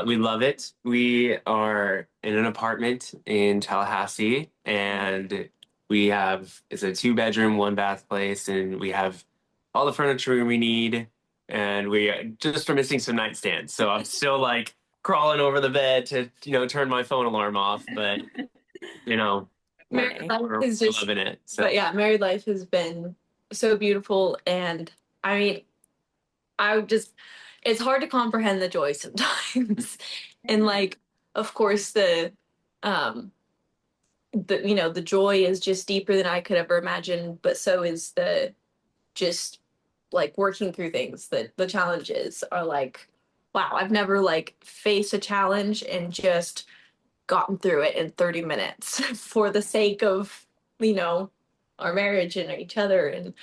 We love it. We are in an apartment in Tallahassee, and it's a two-bedroom, one bath place, and we have all the furniture we need, and we just are missing some nightstands. So I'm still like crawling over the bed to, turn my phone alarm off, but you know, Married life we're is just, loving it. but So yeah, married life has been so beautiful. And I mean, I just, it's hard to comprehend the joy sometimes. And like, of course, um, the joy is just deeper than I could ever imagine, but so is the just like working through things. That the challenges are like, wow, I've never like faced a challenge and just gotten through it in 30 minutes for the sake of, you know, our marriage and each other. And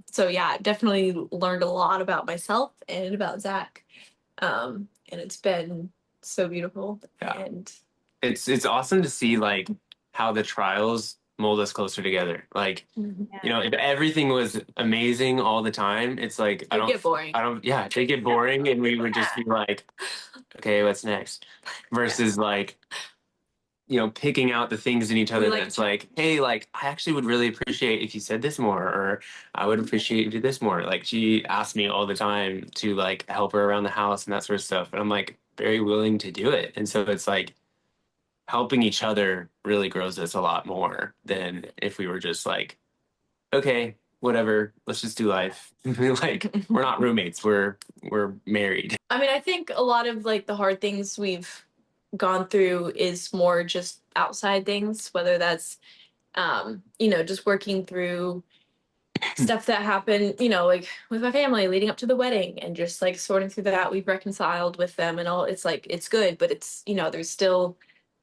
so yeah, definitely learned a lot about myself and about Zach. And it's been so beautiful. yeah, And it's awesome to see like how the trials mold us closer together. Like, if everything was amazing all the time, it's like it get boring. yeah, they get boring, and we would just be like, okay, what's next? Versus like, picking out the things in each other that's like, hey, like I actually would really appreciate if you said this more, or I would appreciate if you did this more. Like she asked me all the time to like help her around the house and that sort of stuff, and I'm like very willing to do it. And so it's like helping each other really grows us a lot more than if we were just like, okay, whatever, let's just do life. Like we're not roommates, we're married. I mean, I think a lot of like the hard things we've gone through is more just outside things, whether that's just working through stuff that happened, like with my family leading up to the wedding and just like sorting through that. We've reconciled with them and all. It's like it's good, but it's there's still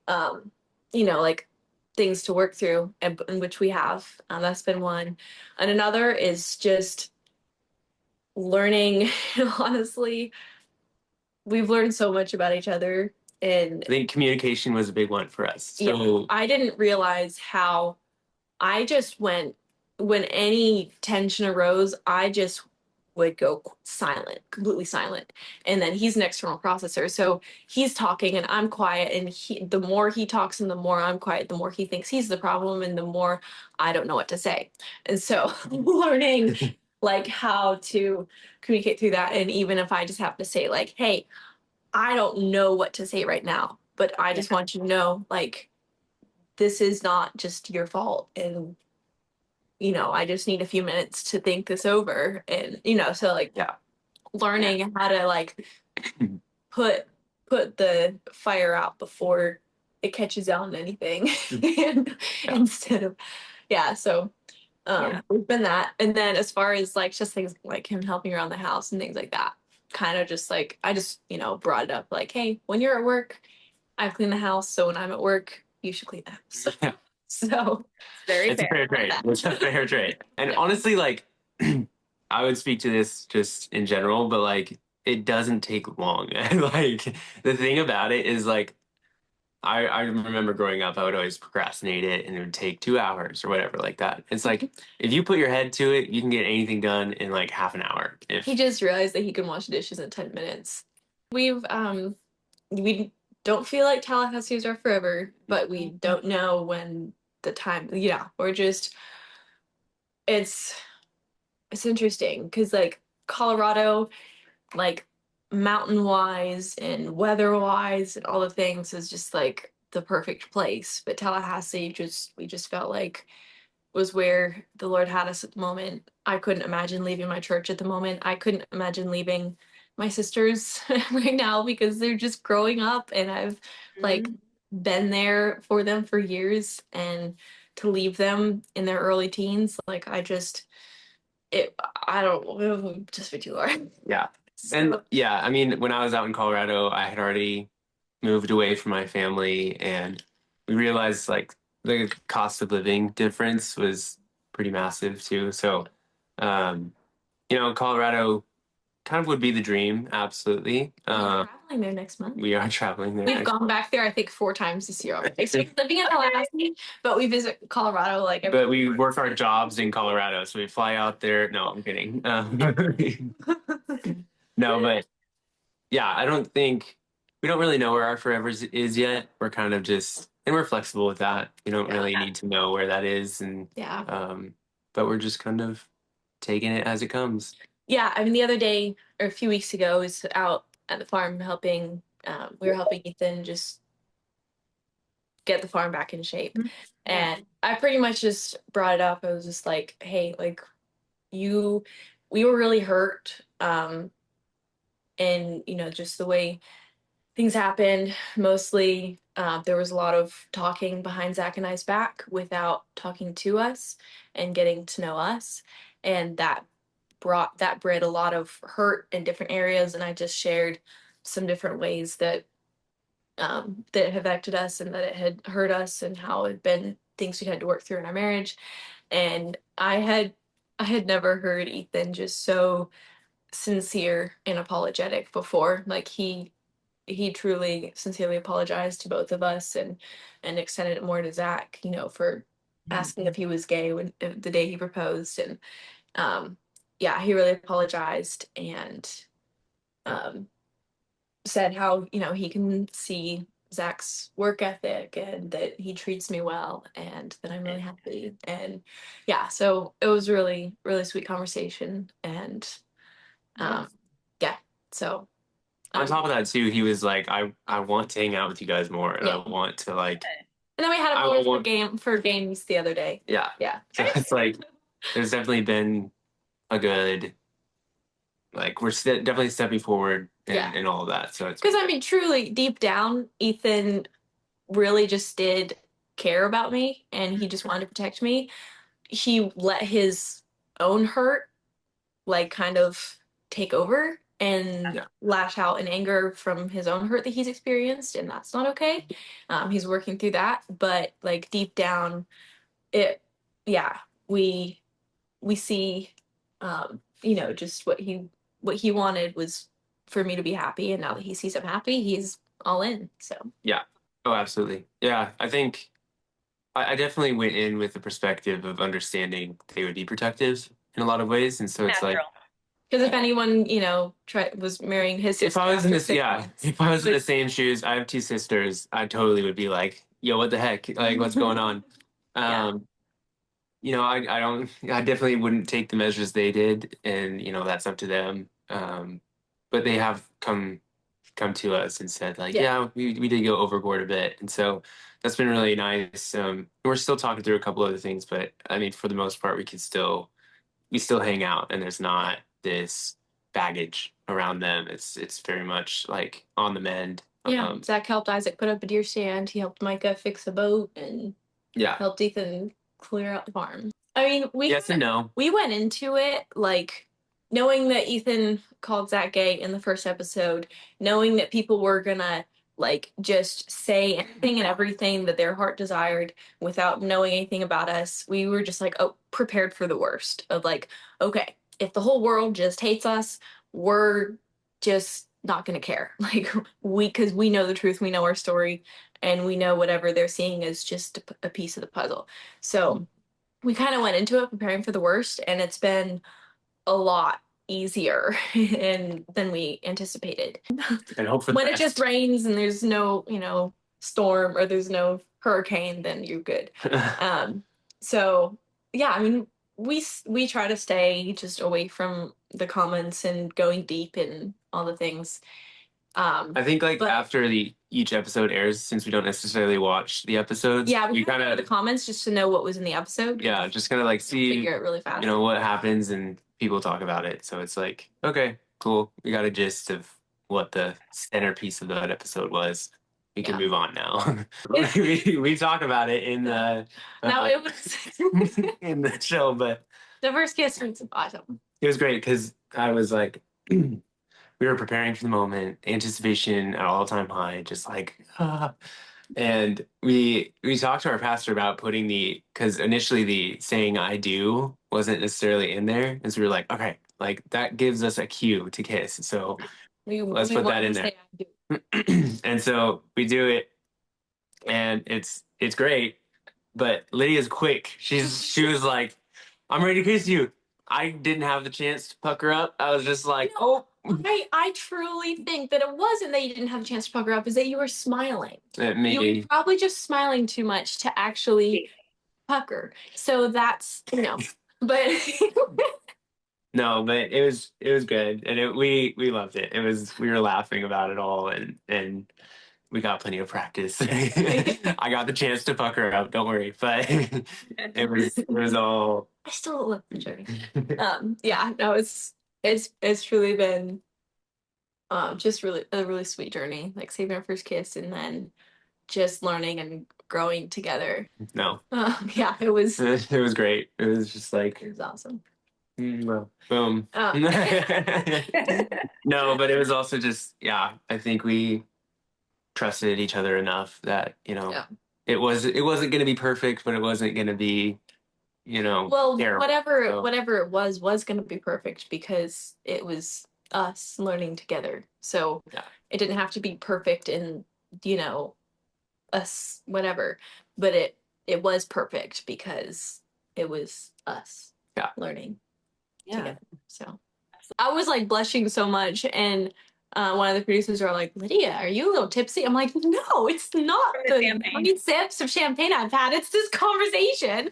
like things to work through, and in which we have. That's been one. And another is just learning. Honestly, we've learned so much about each other, and I think communication was a big one for us. yeah, So I didn't realize how I just went when any tension arose, I just would go silent, completely silent. And then he's an external processor. So he's talking and I'm quiet. And the more he talks and the more I'm quiet, the more he thinks he's the problem and the more I don't know what to say. And so learning like how to communicate through that. And even if I just have to say like, hey, I don't know what to say right now, but I just want you to know like, this is not just your fault. And I just need a few minutes to think this over. And, so like learning how to like put the fire out before it catches on anything. and, instead of so we've been that. And then as far as like just things like him helping around the house and things like that, kind of just like I just, brought it up like, hey, when you're at work, I clean the house. So when I'm at work, you should clean the house. yeah, So it's a fair trade. It's a fair trade. And honestly, like I would speak to this just in general, but like it doesn't take long. And like the thing about it is like I remember growing up, I would always procrastinate it and it would take 2 hours or whatever like that. It's like if you put your head to it, you can get anything done in like half an hour. If He just realized that he can wash dishes in 10 minutes. We don't feel like Tallahassee's are forever, but we don't know when the time, we're just, it's, it's interesting because like Colorado, like mountain wise and weather wise and all the things is just like the perfect place. But Tallahassee we just felt like was where the Lord had us at the moment. I couldn't imagine leaving my church at the moment. I couldn't imagine leaving my sisters right now because they're just growing up and I've like been there for them for years, and to leave them in their early teens, like I don't it would just be too hard. yeah. And yeah, I mean, when I was out in Colorado, I had already moved away from my family, and we realized like the cost of living difference was pretty massive too. So, um, Colorado kind of would be the dream, absolutely. We're traveling there next month. We are traveling there. We've gone back there, I think, 4 times this year already. So we're living in Tallahassee, but we visit Colorado like every. But we work our jobs in Colorado, so we fly out there. No, I'm kidding. No, but yeah, I don't think. we don't really know where our forever is yet. We're kind of just, and we're flexible with that. We don't really need to know where that is, and but we're just kind of taking it as it comes. Yeah, I mean, the other day or a few weeks ago, I was out at the farm helping. We were helping Ethan just get the farm back in shape, and I pretty much just brought it up. I was just like, "Hey, like, we were really hurt, and just the way things happened. Mostly, there was a lot of talking behind Zach and I's back without talking to us and getting to know us, and that bred a lot of hurt in different areas. And I just shared some different ways that that it affected us and that it had hurt us and how it had been things we had to work through in our marriage. And I had never heard Ethan just so sincere and apologetic before. Like he truly sincerely apologized to both of us and extended it more to Zach, for asking if he was gay when the day he proposed. And yeah, he really apologized and said how, he can see Zach's work ethic and that he treats me well and that I'm really happy. And yeah, so it was really, really sweet conversation. And yeah, so on top of that too, he was like, I want to hang out with you guys more, and I want to like. And then we had a for games the other day. Yeah, yeah. So it's like there's definitely been a good, like we're definitely stepping forward and all of that. So it's because I mean, truly deep down, Ethan really just did care about me, and he just wanted to protect me. He let his own hurt like kind of take over and lash out in anger from his own hurt that he's experienced, and that's not okay. He's working through that, but like deep down, it yeah, we see just what he wanted was for me to be happy, and now that he sees I'm happy, he's all in. So yeah. Oh, absolutely. Yeah, I think I definitely went in with the perspective of understanding they would be protective in a lot of ways, and so it's like because if anyone was marrying his sister, if I was in this if I was in the same shoes, I have two sisters, I totally would be like, yo, what the heck, like what's going on? I don't, I definitely wouldn't take the measures they did, and that's up to them. But they have come to us and said like, yeah, we did go overboard a bit, and so that's been really nice. We're still talking through a couple other things, but I mean, for the most part, we still hang out, and there's not this baggage around them. It's very much like on the mend. Yeah, Zach helped Isaac put up a deer stand. He helped Micah fix a boat, and helped Ethan clear out the farm. I mean, yes and no. We went into it like knowing that Ethan called Zach gay in the first episode, knowing that people were gonna like just say anything and everything that their heart desired without knowing anything about us. We were just like, oh, prepared for the worst of like, okay, if the whole world just hates us, we're just not gonna care. Like because we know the truth, we know our story, and we know whatever they're seeing is just a piece of the puzzle. So we kind of went into it preparing for the worst, and it's been a lot easier than we anticipated. And hope for when it just rains and there's no, storm or there's no hurricane, then you're good. So yeah, I mean, we try to stay just away from the comments and going deep in all the things. I think after each episode airs, since we don't necessarily watch the episodes, we kind of the comments just to know what was in the episode. Yeah, just kind of like see figure it really fast. What happens, and people talk about it. So it's like, okay, cool. We got a gist of what the centerpiece of that episode was. We can move on now. we talk about it in the no, it was in the show, but the first kiss was awesome. It was great because I was like, we were preparing for the moment, anticipation at all-time high, just like, and we talked to our pastor about putting because initially the saying "I do" wasn't necessarily in there, and so we were like, okay, like that gives us a cue to kiss, so let's put that in there. And so we do it, and it's great, but Lydia's quick. She was like, I'm ready to kiss you. I didn't have the chance to pucker up. I was just like, oh, I truly think that it wasn't that you didn't have a chance to pucker up, is that you were smiling. Maybe. You were probably just smiling too much to actually pucker. So that's, but No, but it was good, and we loved it. We were laughing about it all, and we got plenty of practice. I got the chance to pucker up. Don't worry, but it was all. I still love the journey. Yeah, no, it's truly been just really a really sweet journey, like saving our first kiss and then just learning and growing together. No. Yeah, it was great. It was just like it was awesome. Well, boom. No, but it was also just, yeah, I think we trusted each other enough that, it wasn't going to be perfect, but it wasn't going to be, well, terrible. whatever it was going to be perfect because it was us learning together. So it didn't have to be perfect in, us, whatever, but it was perfect because it was us learning together. So I was like blushing so much, and one of the producers are like, "Lydia, are you a little tipsy?" I'm like, "No, it's not the 20 sips of champagne I've had. It's this conversation."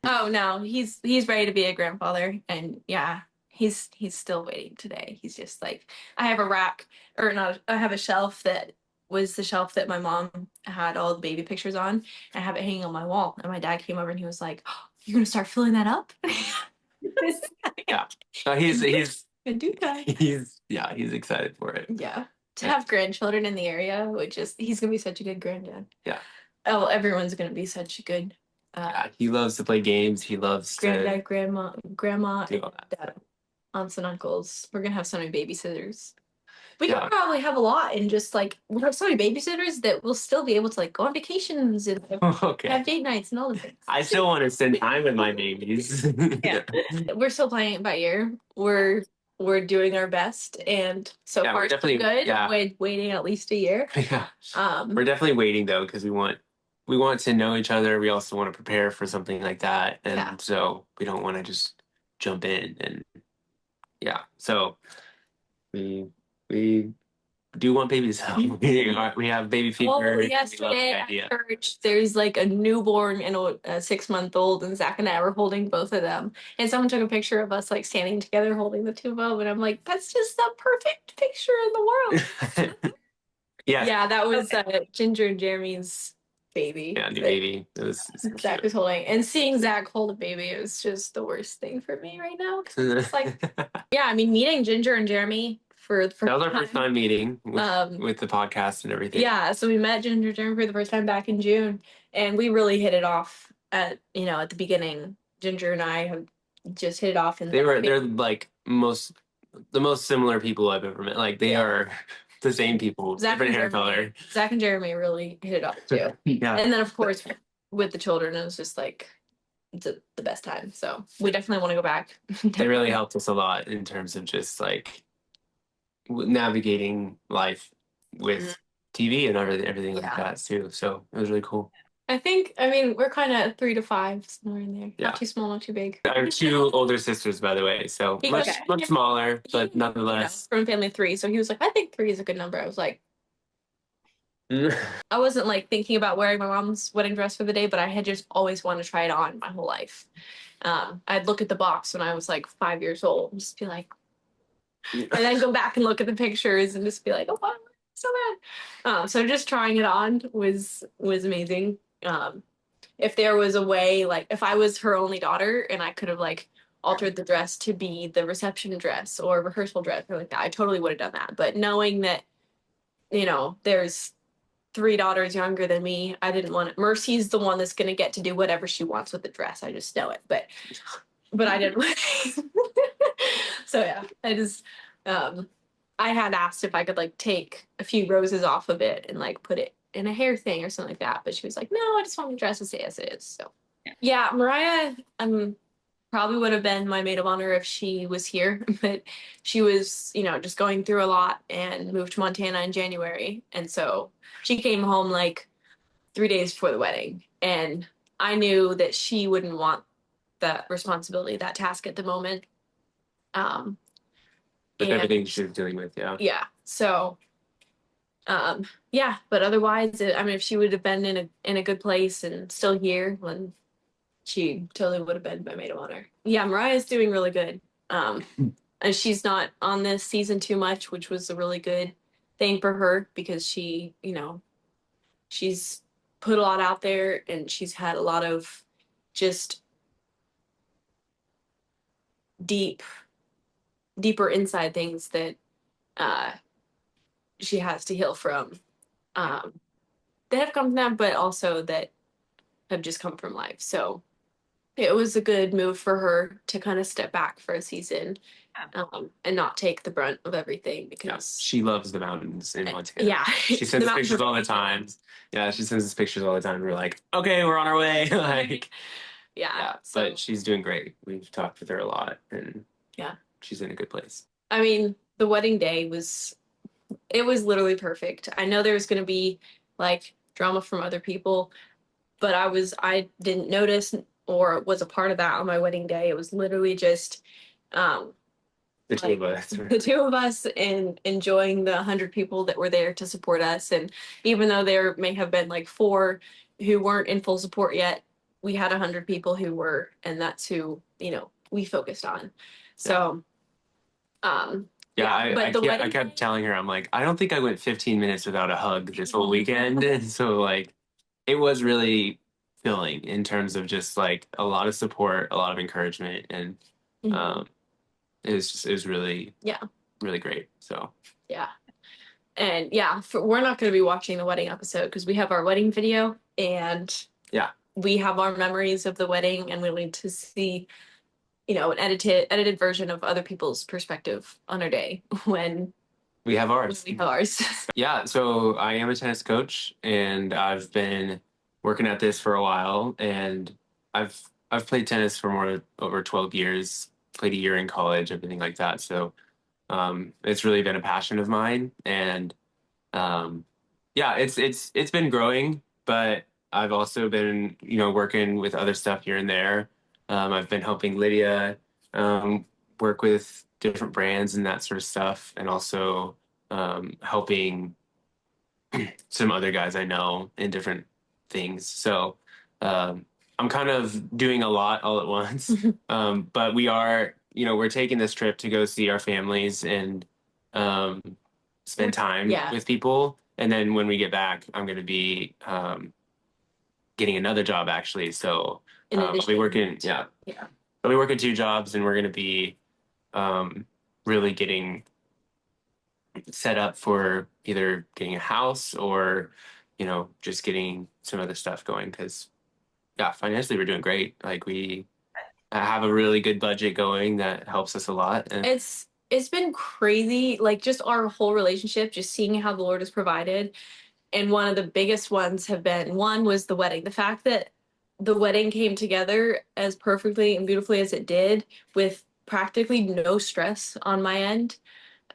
Oh no, he's ready to be a grandfather, and yeah, he's still waiting today. He's just like, I have a rack, or not, I have a shelf that was the shelf that my mom had all the baby pictures on. I have it hanging on my wall, and my dad came over and he was like, "Oh, you're gonna start filling that up?" Yeah. No, he's he's excited for it. Yeah. To have grandchildren in the area he's gonna be such a good granddad. Yeah. Oh, everyone's gonna be such a good he loves to play games. He loves granddad, grandma, and dad, aunts and uncles. We're gonna have so many babysitters. We could probably have a lot and just like we'll have so many babysitters that we'll still be able to like go on vacations and have date nights and all the things. I still want to spend time with my babies. Yeah. We're still playing it by ear. We're doing our best, and so far we're definitely good. Waiting at least a year. Yeah. We're definitely waiting though because we want to know each other. We also want to prepare for something like that, and so we don't want to just jump in. And so we do want babies. We have baby fever. Well, yesterday at church, there's like a newborn and a 6-month-old, and Zach and I were holding both of them. And someone took a picture of us like standing together holding the two of them, and I'm like, that's just the perfect picture in the world. Yeah, that was Ginger and Jeremy's baby. Yeah, new baby. Zach was holding, and seeing Zach hold a baby was just the worst thing for me right now. It's like, I mean, meeting Ginger and Jeremy that was our first time meeting with the podcast and everything. Yeah, so we met Ginger and Jeremy for the first time back in June, and we really hit it off at the beginning. Ginger and I have just hit it off, and they're like the most similar people I've ever met. Like they are the same people, different hair color. Zach and Jeremy really hit it off too. And then of course with the children, it was just like the best time. So we definitely want to go back. They really helped us a lot in terms of just like navigating life with TV and everything like that too. So it was really cool. I mean, we're kind of 3 to 5, somewhere in there. Not too small, not too big. I have 2 older sisters, by the way, so much smaller, but nonetheless. From family of 3, so he was like, I think 3 is a good number. I was like, I wasn't like thinking about wearing my mom's wedding dress for the day, but I had just always wanted to try it on my whole life. I'd look at the box when I was like 5 years old and just be like, and then go back and look at the pictures and just be like, oh, wow, so bad. So just trying it on was amazing. If there was a way, like if I was her only daughter and I could have like altered the dress to be the reception dress or rehearsal dress or like that, I totally would have done that. But knowing that, there's 3 daughters younger than me, I didn't want it. Mercy's the one that's going to get to do whatever she wants with the dress. I just know it. But I didn't. So yeah, I just I had asked if I could like take a few roses off of it and like put it in a hair thing or something like that, but she was like, no, I just want the dress to stay as it is. So yeah, Moriah probably would have been my maid of honor if she was here, but she was just going through a lot and moved to Montana in January, and so she came home like 3 days before the wedding, and I knew that she wouldn't want that responsibility, that task at the moment. with everything she was dealing with. Yeah. So, yeah, but otherwise, I mean, if she would have been in a good place and still here, then she totally would have been my maid of honor. Yeah, Moriah's doing really good. And she's not on this season too much, which was a really good thing for her because she, she's put a lot out there and she's had a lot of just deeper inside things that uh she has to heal from. That have come from them, but also that have just come from life. So it was a good move for her to kind of step back for a season, and not take the brunt of everything because she loves the mountains in Montana. Yeah, she sends us pictures all the time. Yeah, she sends us pictures all the time. We're like, okay, we're on our way. Like, yeah. But she's doing great. We've talked with her a lot, and yeah, she's in a good place. I mean, the wedding day was literally perfect. I know there's going to be like drama from other people, but I didn't notice or was a part of that on my wedding day. It was literally just the two of us. The two of us, and enjoying the 100 people that were there to support us. And even though there may have been like 4 who weren't in full support yet, we had 100 people who were, and that's who, we focused on. So, I kept telling her, I'm like, I don't think I went 15 minutes without a hug this whole weekend. And so like, it was really filling in terms of just like a lot of support, a lot of encouragement, and it was really really great. So and we're not going to be watching the wedding episode because we have our wedding video and we have our memories of the wedding, and we need to see an edited version of other people's perspective on our day when we have ours. Yeah, so I am a tennis coach, and I've been working at this for a while, and I've played tennis for over 12 years, played a year in college, everything like that. So it's really been a passion of mine, and it's been growing, but I've also been, working with other stuff here and there. I've been helping Lydia work with different brands and that sort of stuff, and also helping some other guys I know in different things. So I'm kind of doing a lot all at once. But we are, we're taking this trip to go see our families and spend time with people. And then when we get back, I'm going to be getting another job actually. So I'll be working, I'll be working 2 jobs, and we're going to be really getting set up for either getting a house or, just getting some other stuff going. Because, financially we're doing great. Like we have a really good budget going that helps us a lot. And it's been crazy, like just our whole relationship, just seeing how the Lord has provided. And one of the biggest ones one was the wedding. The fact that the wedding came together as perfectly and beautifully as it did, with practically no stress on my end.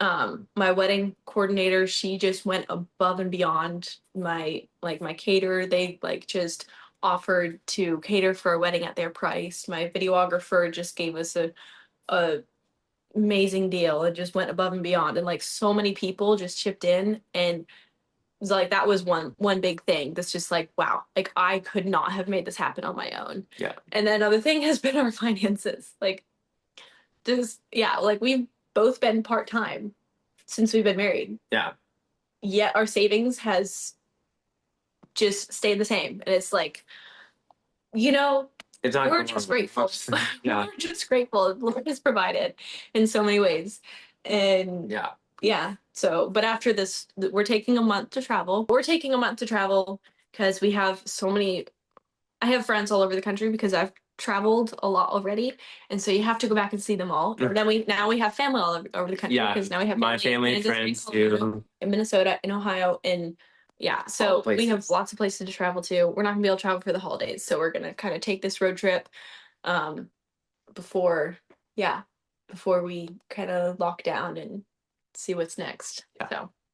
My wedding coordinator, she just went above and beyond. My caterer, they just offered to cater for a wedding at their price. My videographer just gave us a amazing deal and just went above and beyond, and so many people just chipped in, and it was that was one big thing that's just wow, I could not have made this happen on my own. And then another thing has been our finances, we've both been part-time since we've been married, yet our savings has just stayed the same. And it's we're just grateful. We're just grateful. Lord has provided in so many ways. And so, but after this, we're taking a month to travel. Because we have I have friends all over the country because I've traveled a lot already. And so you have to go back and see them all. And then we have family all over the country, because now we have my family and friends too. In Minnesota, in Ohio, and so we have lots of places to travel to. We're not gonna be able to travel for the holidays, so we're gonna kind of take this road trip before we kind of lock down and see what's next. So